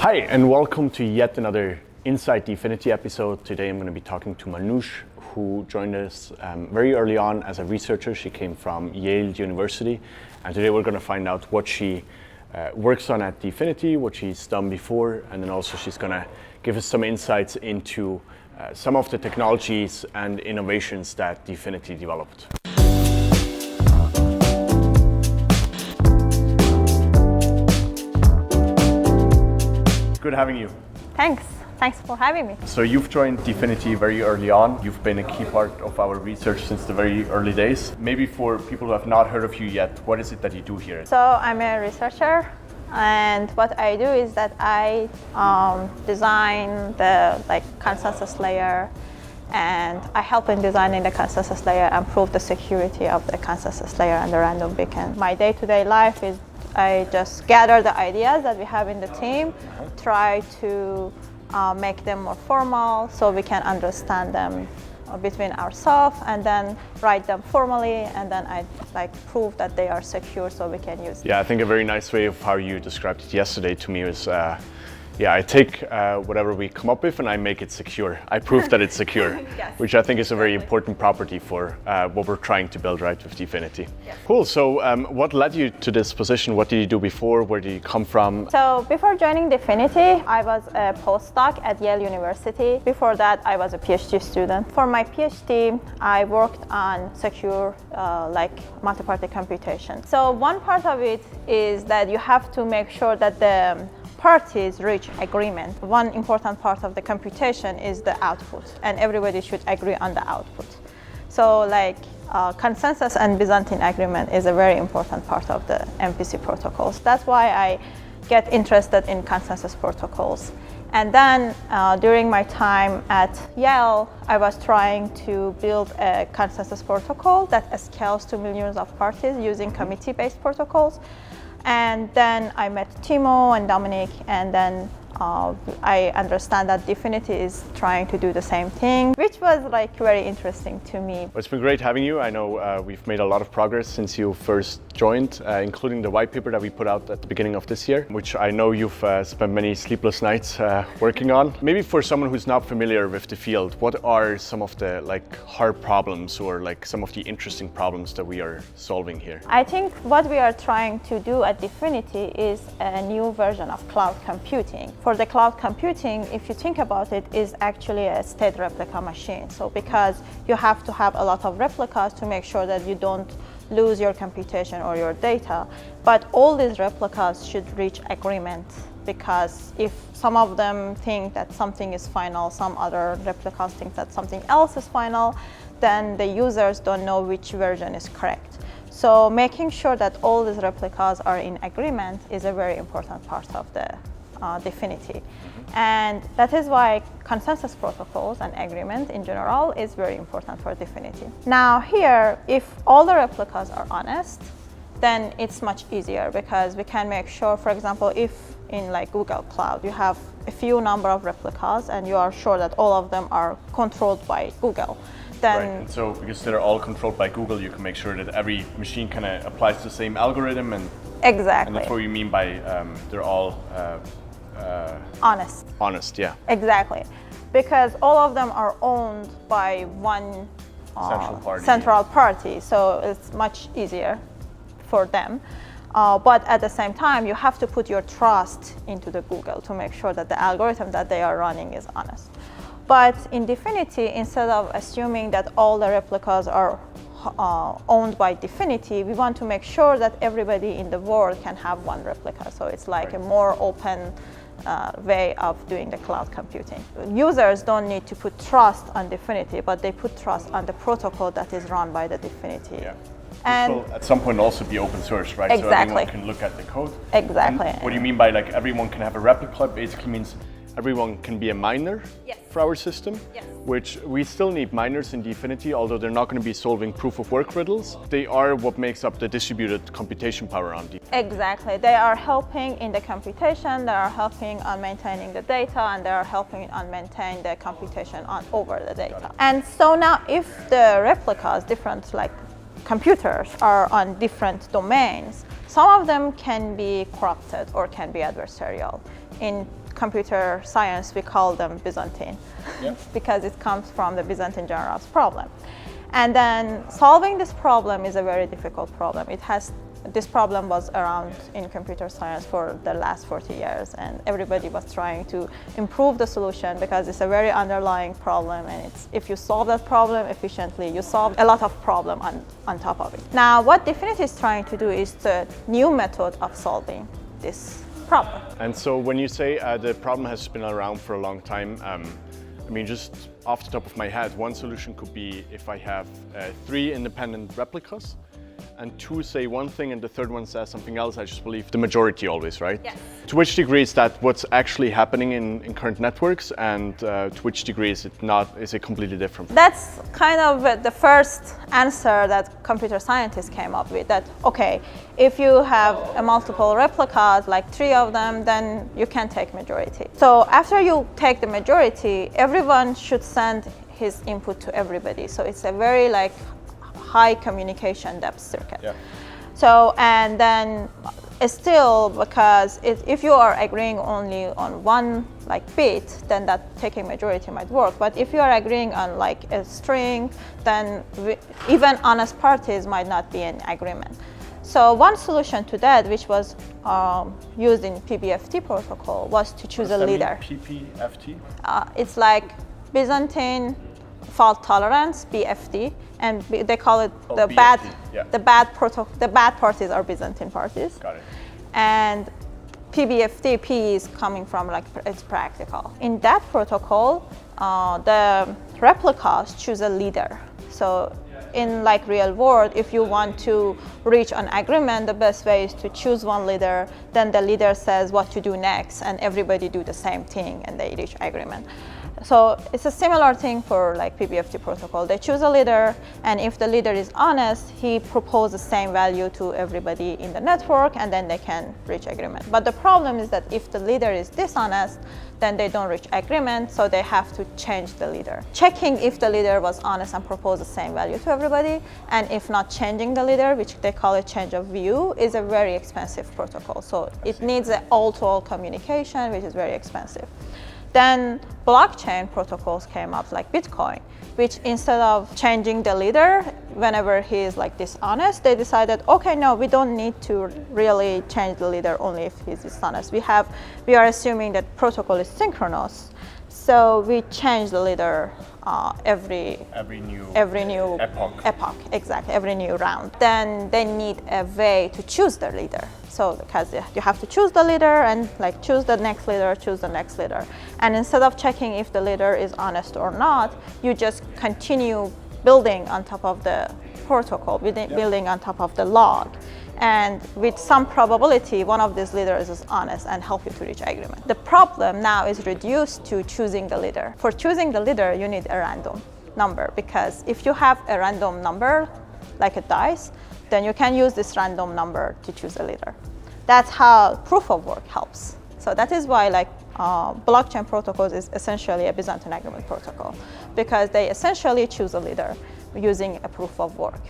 Hi, and welcome to yet another Inside DFINITY episode. Today I'm going to be talking to Mahnush, who joined us very early on as a researcher. She came from Yale University, and today we're going to find out what she works on at DFINITY, what she's done before, and then also she's going to give us some insights into some of the technologies and innovations that DFINITY developed. Good having you. Thanks for having me. So you've joined DFINITY very early on. You've been a key part of our research since the very early days. Maybe for people who have not heard of you yet, what is it that you do here? So I'm a researcher, and what I do is that I design the consensus layer, and I help in designing the consensus layer and prove the security of the consensus layer and the random beacon. My day-to-day life is I just gather the ideas that we have in the team, try to make them more formal so we can understand them between ourselves, and then write them formally, and then I prove that they are secure so we can use them. Yeah, I think a very nice way of how you described it yesterday to me is I take whatever we come up with and I make it secure. I prove that it's secure, Yes, which I think is a very important property for what we're trying to build right with DFINITY. Yes. Cool, so what led you to this position? What did you do before? Where did you come from? So before joining DFINITY, I was a postdoc at Yale University. Before that, I was a PhD student. For my PhD, I worked on secure multi-party computation. So one part of it is that you have to make sure that the parties reach agreement. One important part of the computation is the output, and everybody should agree on the output. So consensus and Byzantine agreement is a very important part of the MPC protocols. That's why I get interested in consensus protocols. And then during my time at Yale, I was trying to build a consensus protocol that scales to millions of parties using committee-based protocols. And then I met Timo and Dominic, and then I understand that DFINITY is trying to do the same thing, which was very interesting to me. Well, it's been great having you. I know we've made a lot of progress since you first joined, including the white paper that we put out at the beginning of this year, which I know you've spent many sleepless nights working on. Maybe for someone who's not familiar with the field, what are some of the hard problems or some of the interesting problems that we are solving here? I think what we are trying to do at DFINITY is a new version of cloud computing. For the cloud computing, if you think about it, is actually a state replica machine. So because you have to have a lot of replicas to make sure that you don't lose your computation or your data, but all these replicas should reach agreement, because if some of them think that something is final, some other replicas think that something else is final, then the users don't know which version is correct. So making sure that all these replicas are in agreement is a very important part of the DFINITY. And that is why consensus protocols and agreement in general is very important for DFINITY. Now here, if all the replicas are honest, then it's much easier, because we can make sure, for example, if in Google Cloud, you have a few number of replicas and you are sure that all of them are controlled by Google, then... Right, and so because they're all controlled by Google, you can make sure that every machine kind of applies the same algorithm, and exactly. And that's what you mean by they're all honest. Honest, yeah. Exactly, because all of them are owned by one central party, so it's much easier for them. But at the same time, you have to put your trust into the Google to make sure that the algorithm that they are running is honest. But in DFINITY, instead of assuming that all the replicas are owned by DFINITY, we want to make sure that everybody in the world can have one replica. So it's a more open way of doing the cloud computing. Users don't need to put trust on DFINITY, but they put trust on the protocol that is run by the DFINITY. Yeah. And which will at some point also be open source, right? Exactly. So everyone can look at the code. Exactly. And what do you mean by everyone can have a replica? Basically means everyone can be a miner. Yes. For our system, yes. Which we still need miners in DFINITY, although they're not going to be solving proof of work riddles. They are what makes up the distributed computation power on DFINITY. Exactly. They are helping in the computation, they are helping on maintaining the data, and they are helping on maintaining the computation over the data. And so now if the replicas, different computers are on different domains, some of them can be corrupted or can be adversarial. In computer science, we call them Byzantine, because it comes from the Byzantine generals problem. And then solving this problem is a very difficult problem. This problem was around in computer science for the last 40 years, and everybody was trying to improve the solution because it's a very underlying problem, and if you solve that problem efficiently, you solve a lot of problem on top of it. Now, what DFINITY is trying to do is the new method of solving this problem. And so when you say the problem has been around for a long time, I mean, just off the top of my head, one solution could be if I have 3 independent replicas, and 2 say one thing and the third one says something else. I just believe the majority always, right? Yes. To which degree is that what's actually happening in current networks, and to which degree is it not? Is it completely different? That's kind of the first answer that computer scientists came up with, that okay, if you have a multiple replicas, like 3 of them, then you can take majority. So after you take the majority, everyone should send his input to everybody. So it's a very like high communication depth circuit. Yeah. So, and then still, because if you are agreeing only on one like bit, then that taking majority might work. But if you are agreeing on like a string, then even honest parties might not be in agreement. So one solution to that, which was used in PBFT protocol, was to choose a leader. PBFT? It's like Byzantine fault tolerance, BFT, and they call it the BFT, the bad parties are Byzantine parties. Got it. And PBFT, P is coming from like it's practical. In that protocol, the replicas choose a leader. So in like real world, if you want to reach an agreement, the best way is to choose one leader, then the leader says what to do next, and everybody do the same thing and they reach agreement. So it's a similar thing for like PBFT protocol. They choose a leader, and if the leader is honest, he proposes the same value to everybody in the network, and then they can reach agreement. But the problem is that if the leader is dishonest, then they don't reach agreement, so they have to change the leader. Checking if the leader was honest and proposed the same value to everybody, and if not changing the leader, which they call a change of view, is a very expensive protocol. So it needs an all-to-all communication, which is very expensive. Then blockchain protocols came up like Bitcoin, which instead of changing the leader whenever he is like dishonest, they decided, okay, no, we don't need to really change the leader only if he's dishonest. We are assuming that protocol is synchronous, so we change the leader every new epoch, exactly, every new round. Then they need a way to choose their leader. So because you have to choose the leader and like choose the next leader, choose the next leader. And instead of checking if the leader is honest or not, you just continue building on top of the protocol, building on top of the log. And with some probability, one of these leaders is honest and help you to reach agreement. The problem now is reduced to choosing the leader. For choosing the leader, you need a random number, because if you have a random number, like a dice, then you can use this random number to choose a leader. That's how proof of work helps. So that is why like blockchain protocols is essentially a Byzantine agreement protocol, because they essentially choose a leader using a proof of work.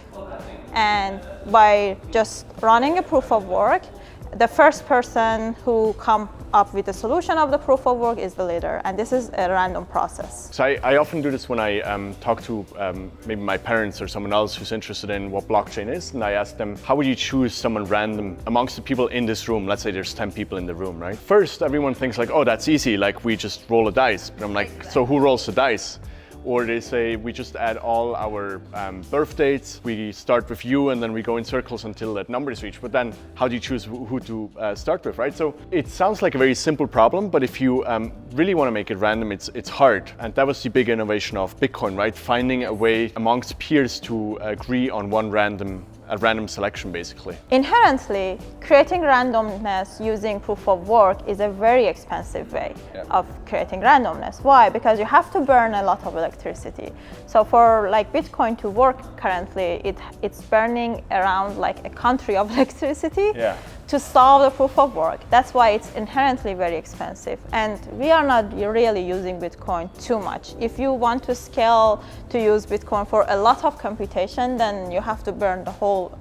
And by just running a proof of work, the first person who come up with the solution of the proof of work is the leader, and this is a random process. So I often do this when I talk to maybe my parents or someone else who's interested in what blockchain is, and I ask them, how would you choose someone random amongst the people in this room? Let's say there's 10 people in the room, right? First, everyone thinks like, oh, that's easy, like we just roll a dice. But I'm like, so who rolls the dice? Or they say, we just add all our birth dates, we start with you, and then we go in circles until that number is reached. But then how do you choose who to start with, right? So it sounds like a very simple problem, but if you really want to make it random, it's hard. And that was the big innovation of Bitcoin, right? Finding a way amongst peers to agree on a random selection, basically. Inherently, creating randomness using proof of work is a very expensive way of creating randomness. Why? Because you have to burn a lot of electricity. So for like Bitcoin to work currently, it's burning around like a country of electricity to solve the proof of work. That's why it's inherently very expensive. And we are not really using Bitcoin too much. If you want to scale to use Bitcoin for a lot of computation, then you have to burn the whole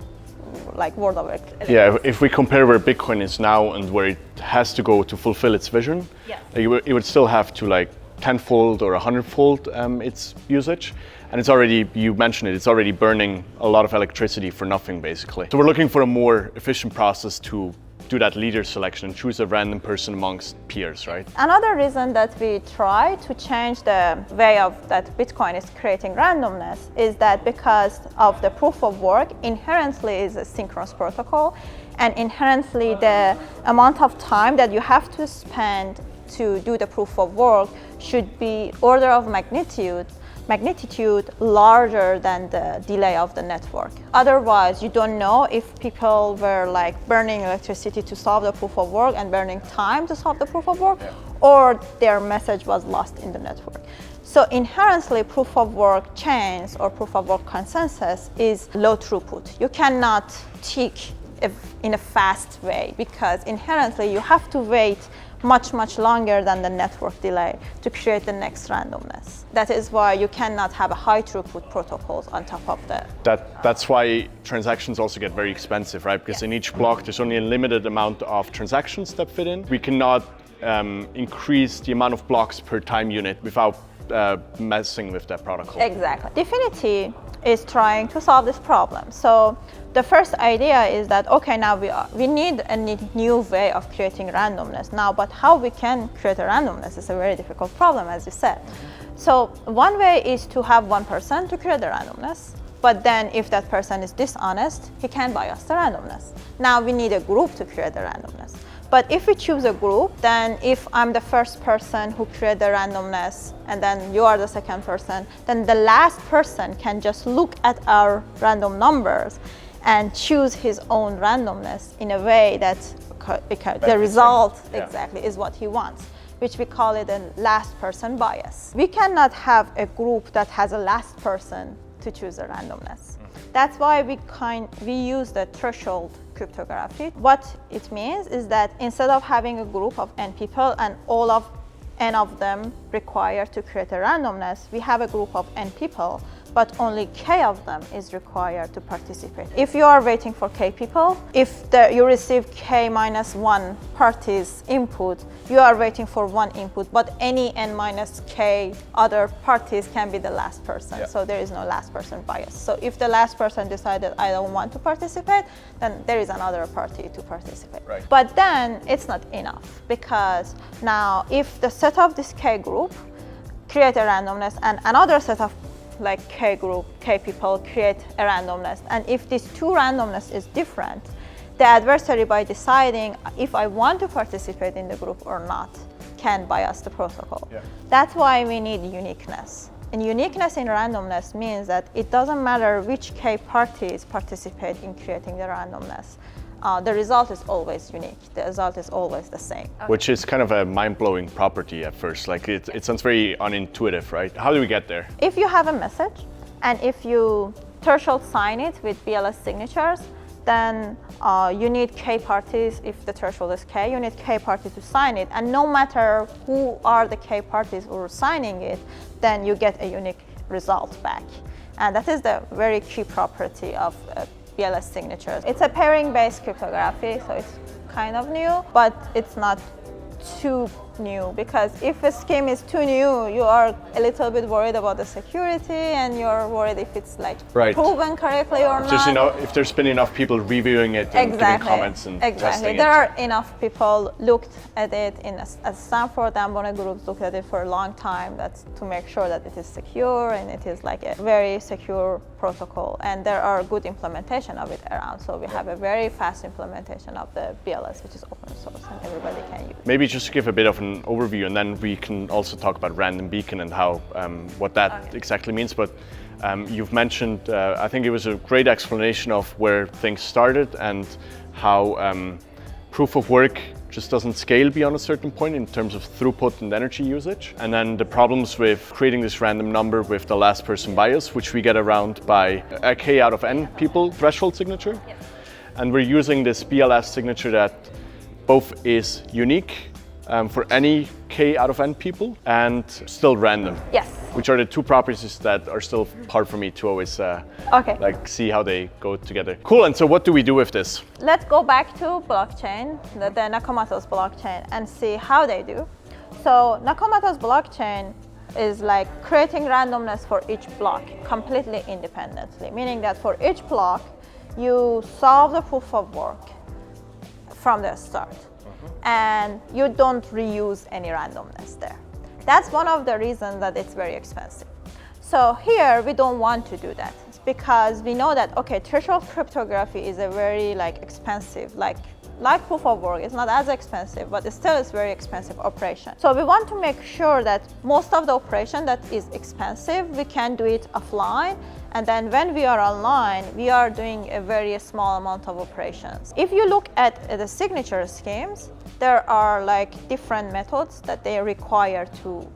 like world of Yeah, if we compare where Bitcoin is now and where it has to go to fulfill its vision, it would still have to like tenfold or 100-fold its usage. And it's already, you mentioned it, it's already burning a lot of electricity for nothing, basically. So we're looking for a more efficient process to do that leader selection and choose a random person amongst peers, right? Another reason that we try to change the way of that Bitcoin is creating randomness is that because of the proof of work inherently is a synchronous protocol, and inherently the amount of time that you have to spend to do the proof of work should be order of magnitude larger than the delay of the network. Otherwise, you don't know if people were like burning electricity to solve the proof of work and burning time to solve the proof of work, or their message was lost in the network. So inherently, proof of work chains or proof of work consensus is low throughput. You cannot tick in a fast way because inherently you have to wait much longer than the network delay to create the next randomness. That is why you cannot have a high throughput protocols on top of that. That's why transactions also get very expensive, right? Because in each block there's only a limited amount of transactions that fit in. We cannot increase the amount of blocks per time unit without messing with that protocol. Exactly. DFINITY is trying to solve this problem. So the first idea is that, okay, now we need a new way of creating randomness now, but how we can create a randomness is a very difficult problem, as you said. So one way is to have one person to create the randomness, but then if that person is dishonest, he can bias the randomness. Now we need a group to create the randomness. But if we choose a group, then if I'm the first person who created the randomness and then you are the second person, then the last person can just look at our random numbers and choose his own randomness in a way that the result exactly is what he wants, which we call it a last person bias. We cannot have a group that has a last person to choose a randomness. That's why we use the threshold cryptography. What it means is that instead of having a group of n people and all of n of them required to create a randomness, we have a group of n people, but only k of them is required to participate. If you are waiting for k people, if you receive k minus 1 party's input, you are waiting for one input, but any n minus k other parties can be the last person. So there is no last person bias. So if the last person decided I don't want to participate, then there is another party to participate. Right. But then it's not enough, because now if the set of this k group create a randomness and another set of like k group, k people create a randomness, and if this two randomness is different, the adversary, by deciding if I want to participate in the group or not, can bias the protocol. That's why we need uniqueness. And uniqueness in randomness means that it doesn't matter which k parties participate in creating the randomness. The result is always unique. The result is always the same. Which is kind of a mind-blowing property at first. Like it sounds very unintuitive, right? How do we get there? If you have a message and if you threshold sign it with BLS signatures, then you need k parties. If the threshold is k, you need k parties to sign it. And no matter who are the k parties who are signing it, then you get a unique result back. And that is the very key property of BLS signatures. It's a pairing-based cryptography, so it's kind of new, but it's not too new, because if a scheme is too new, you are a little bit worried about the security and you're worried if it's like proven correctly or not. Just, you know, if there's been enough people reviewing it and giving comments and testing it. There are enough people looked at it at Stanford and Bonnet groups looked at it for a long time, that's to make sure that it is secure and it is like a very secure protocol, and there are good implementation of it around. So we have a very fast implementation of the BLS, which is open source and everybody can use. Maybe just to give a bit of an overview, and then we can also talk about random beacon and how what that exactly means. But you've mentioned, I think it was a great explanation of where things started and how proof of work just doesn't scale beyond a certain point in terms of throughput and energy usage. And then the problems with creating this random number with the last person bias, which we get around by a k out of n people threshold signature. And we're using this BLS signature that both is unique for any k out of n people, and still random. Yes. Which are the two properties that are still hard for me to always like see how they go together. Cool. And so what do we do with this? Let's go back to blockchain, the Nakamoto's blockchain, and see how they do. So Nakamoto's blockchain is like creating randomness for each block completely independently, meaning that for each block, you solve the proof of work from the start, and you don't reuse any randomness there. That's one of the reasons that it's very expensive. So here we don't want to do that. It's because we know that, okay, threshold cryptography is a very expensive, like proof of work. It's not as expensive, but it still is very expensive operation. So we want to make sure that most of the operation that is expensive, we can do it offline. And then when we are online, we are doing a very small amount of operations. If you look at the signature schemes, there are different methods that they require to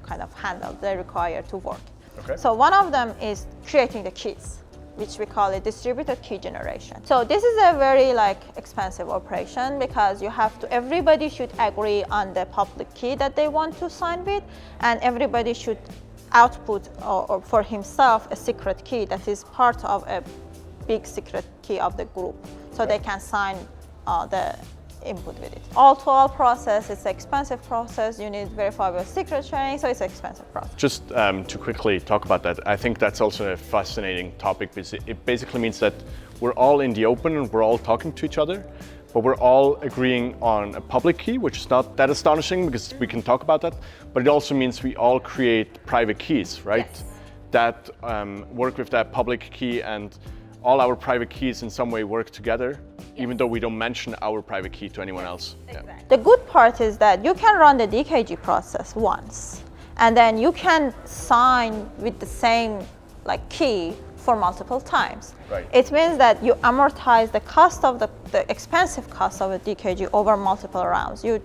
kind of handle, they require to work. Okay. So one of them is creating the keys, which we call it distributed key generation. So this is a very expensive operation because everybody should agree on the public key that they want to sign with, and everybody should output or for himself a secret key that is part of a big secret key of the group, so they can sign the input with it. All-to-all process, it's an expensive process. You need verifiable secret sharing, so it's an expensive process. Just to quickly talk about that, I think that's also a fascinating topic because it basically means that we're all in the open and we're all talking to each other, but we're all agreeing on a public key, which is not that astonishing because we can talk about that, but it also means we all create private keys, right? Yes. That work with that public key, and all our private keys in some way work together, even though we don't mention our private key to anyone else. Exactly. Yeah. The good part is that you can run the DKG process once, and then you can sign with the same key for multiple times. Right. It means that you amortize the cost of the expensive cost of a DKG over multiple rounds. You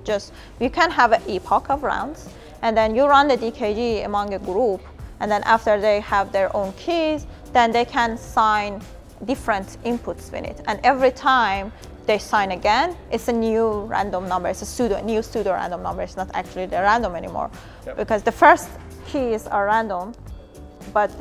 can have an epoch of rounds, and then you run the DKG among a group, and then after they have their own keys, then they can sign different inputs with it. And every time they sign again, it's a new random number. It's a new pseudo random number. It's not actually the random anymore. Yep. Because the first keys are random, but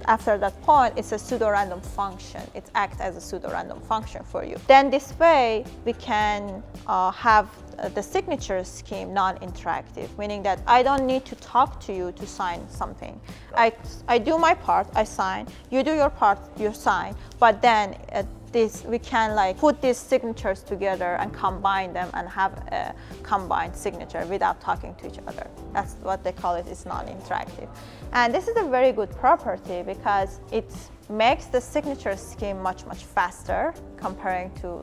after that point, it's a pseudo-random function. It acts as a pseudo-random function for you. Then this way, we can have the signature scheme non-interactive, meaning that I don't need to talk to you to sign something. I do my part, I sign. You do your part, you sign. But then we can put these signatures together and combine them and have a combined signature without talking to each other. That's what they call it. It's non-interactive. And this is a very good property because it makes the signature scheme much faster comparing to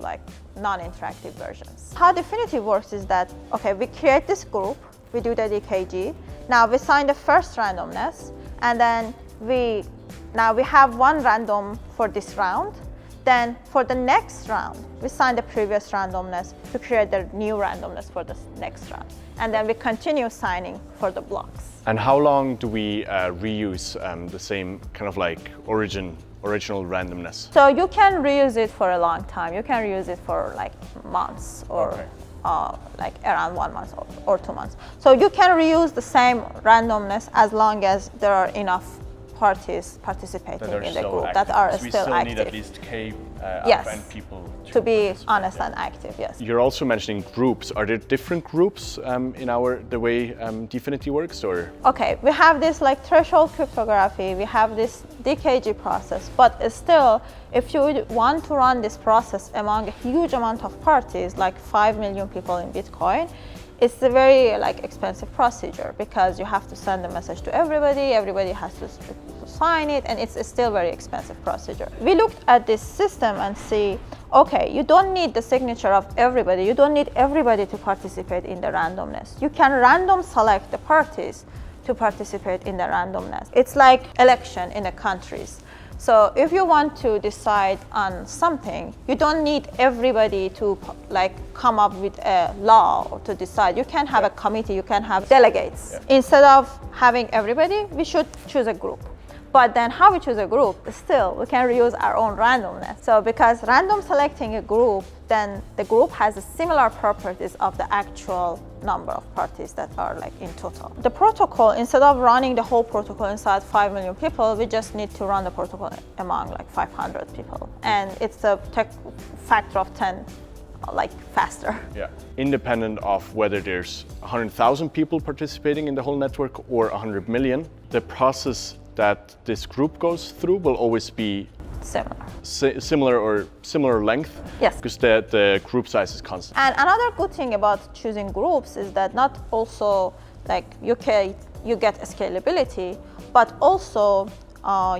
non-interactive versions. How DFINITY works is that, okay, we create this group, we do the DKG. Now we sign the first randomness, and then we have one random for this round. Then for the next round, we sign the previous randomness to create the new randomness for the next round. And then we continue signing for the blocks. And how long do we reuse the same kind of original randomness? So you can reuse it for a long time. You can reuse it for months or around 1 month or 2 months. So you can reuse the same randomness as long as there are enough parties participating in the group that are still active. We still need at least K yes, of N people to be honest and active, yes. You're also mentioning groups. Are there different groups in the way DFINITY works, or? Okay, we have this threshold cryptography, we have this DKG process, but still, if you want to run this process among a huge amount of parties, 5 million people in Bitcoin, it's a very expensive procedure because you have to send a message to everybody has to sign it, and it's still very expensive procedure. We looked at this system and see, okay, you don't need the signature of everybody. You don't need everybody to participate in the randomness. You can random select the parties to participate in the randomness. It's like election in the countries. So if you want to decide on something, you don't need everybody to come up with a law to decide. You can have a committee, you can have delegates. Yeah. Instead of having everybody, we should choose a group. But then how we choose a group, still we can reuse our own randomness. So because random selecting a group, then the group has similar properties of the actual number of parties that are like in total. The protocol, instead of running the whole protocol inside 5 million people, we just need to run the protocol among like 500 people. And it's a factor of 10 like faster. Yeah. Independent of whether there's 100,000 people participating in the whole network or 100 million, the process that this group goes through will always be similar or similar length. Yes. Because the group size is constant. And another good thing about choosing groups is that not also like you get scalability, but also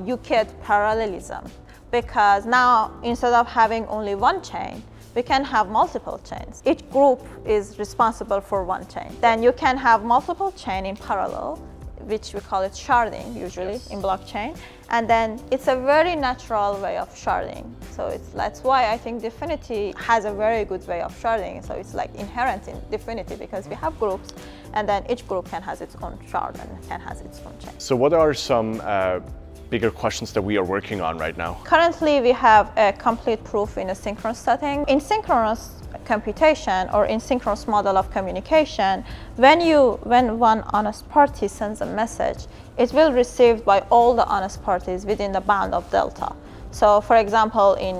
you get parallelism. Because now instead of having only one chain, we can have multiple chains. Each group is responsible for one chain. Then you can have multiple chains in parallel, which we call it sharding usually in blockchain. And then it's a very natural way of sharding. So that's why I think DFINITY has a very good way of sharding. So it's like inherent in DFINITY because we have groups and then each group can has its own shard and can has its own chain. So what are some bigger questions that we are working on right now? Currently, we have a complete proof in a synchronous setting. In synchronous computation or in synchronous model of communication, when one honest party sends a message, it will be received by all the honest parties within the bound of delta. So, for example, in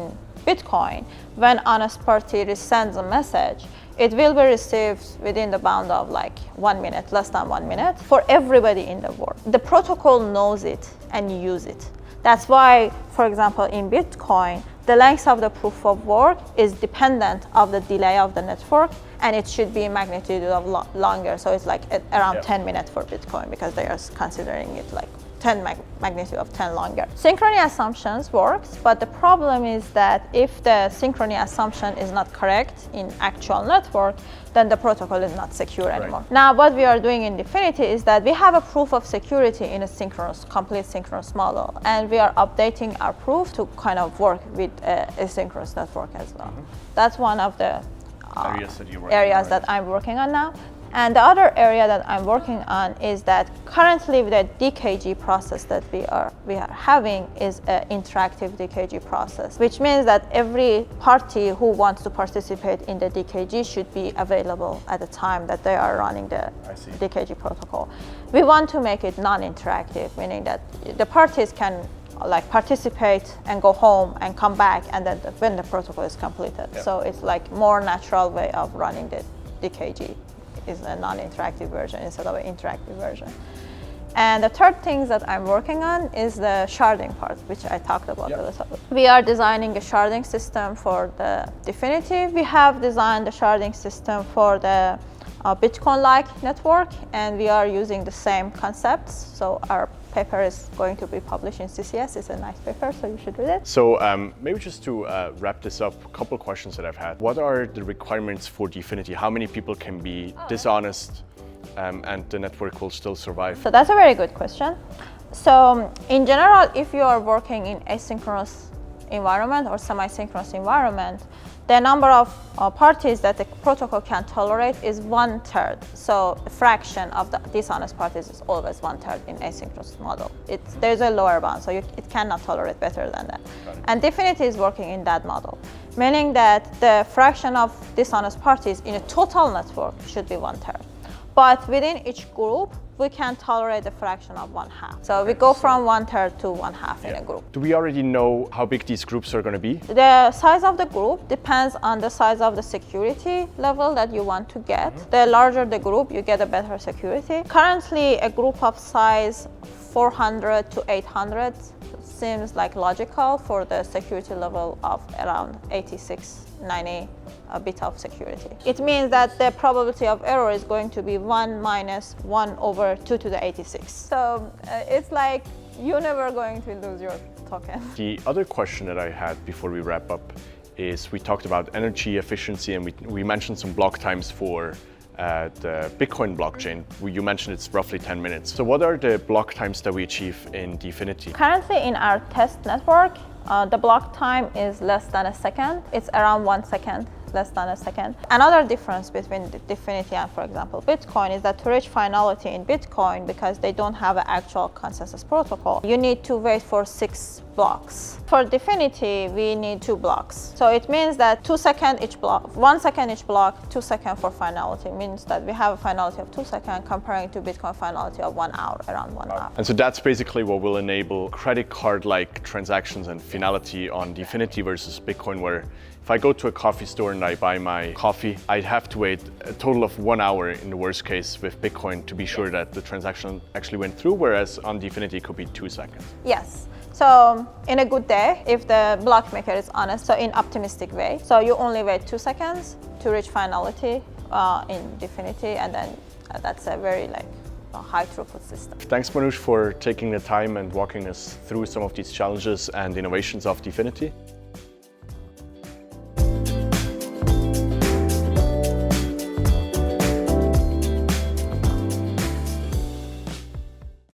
Bitcoin, when honest party sends a message, it will be received within the bound of like 1 minute, less than 1 minute, for everybody in the world. The protocol knows it and uses it. That's why, for example, in Bitcoin, the length of the proof of work is dependent of the delay of the network, and it should be magnitude of longer. So it's like around 10 minutes for Bitcoin because they are considering it like 10 magnitude of 10 longer. Synchrony assumptions works, but the problem is that if the synchrony assumption is not correct in actual network, then the protocol is not secure anymore. Right. Now, what we are doing in DFINITY is that we have a proof of security in a synchronous, complete synchronous model, and we are updating our proof to kind of work with a asynchronous network as well. That's one of the areas that I'm working on now. And the other area that I'm working on is that currently the DKG process that we are having is an interactive DKG process, which means that every party who wants to participate in the DKG should be available at the time that they are running the DKG protocol. We want to make it non-interactive, meaning that the parties can like participate and go home and come back, and then when the protocol is completed. Yep. So it's like more natural way of running the DKG. Is a non-interactive version instead of an interactive version. And the third thing that I'm working on is the sharding part, which I talked about a little bit. We are designing a sharding system for the DFINITY. We have designed the sharding system for the Bitcoin-like network, and we are using the same concepts. So our paper is going to be published in CCS. It's a nice paper, so you should read it. So maybe just to wrap this up, a couple of questions that I've had. What are the requirements for DFINITY? How many people can be dishonest and the network will still survive? So that's a very good question. So in general, if you are working in asynchronous environment or semi-synchronous environment, the number of parties that the protocol can tolerate is 1/3. So a fraction of the dishonest parties is always 1/3 in asynchronous model. There's a lower bound, so it cannot tolerate better than that. And DFINITY is working in that model, meaning that the fraction of dishonest parties in a total network should be 1/3. But within each group, we can tolerate a fraction of 1/2. So we go from 1/3 to 1/2 in a group. Do we already know how big these groups are going to be? The size of the group depends on the size of the security level that you want to get. The larger the group, you get a better security. Currently, a group of size 400 to 800 seems like logical for the security level of around 86, 90 a bit of security. It means that the probability of error is going to be 1 minus 1 over 2 to the 86. So it's like you're never going to lose your token. The other question that I had before we wrap up is we talked about energy efficiency, and we mentioned some block times for the Bitcoin blockchain. You mentioned it's roughly 10 minutes. So what are the block times that we achieve in DFINITY? Currently in our test network, the block time is less than a second. It's around 1 second less than a second. Another difference between DFINITY and, for example, Bitcoin is that to reach finality in Bitcoin, because they don't have an actual consensus protocol, you need to wait for 6 blocks. For DFINITY, we need 2 blocks. So it means that 2 seconds each block, 1 second each block, 2 seconds for finality. It means that we have a finality of 2 seconds comparing to Bitcoin finality of 1 hour, around 1 hour. And so that's basically what will enable credit card-like transactions and finality on DFINITY versus Bitcoin, where if I go to a coffee store and I buy my coffee, I'd have to wait a total of 1 hour in the worst case with Bitcoin to be sure that the transaction actually went through, whereas on DFINITY it could be 2 seconds. Yes. So in a good day, if the block maker is honest, so in optimistic way, so you only wait 2 seconds to reach finality in DFINITY, and then that's a very high throughput system. Thanks, Mahnush, for taking the time and walking us through some of these challenges and innovations of DFINITY.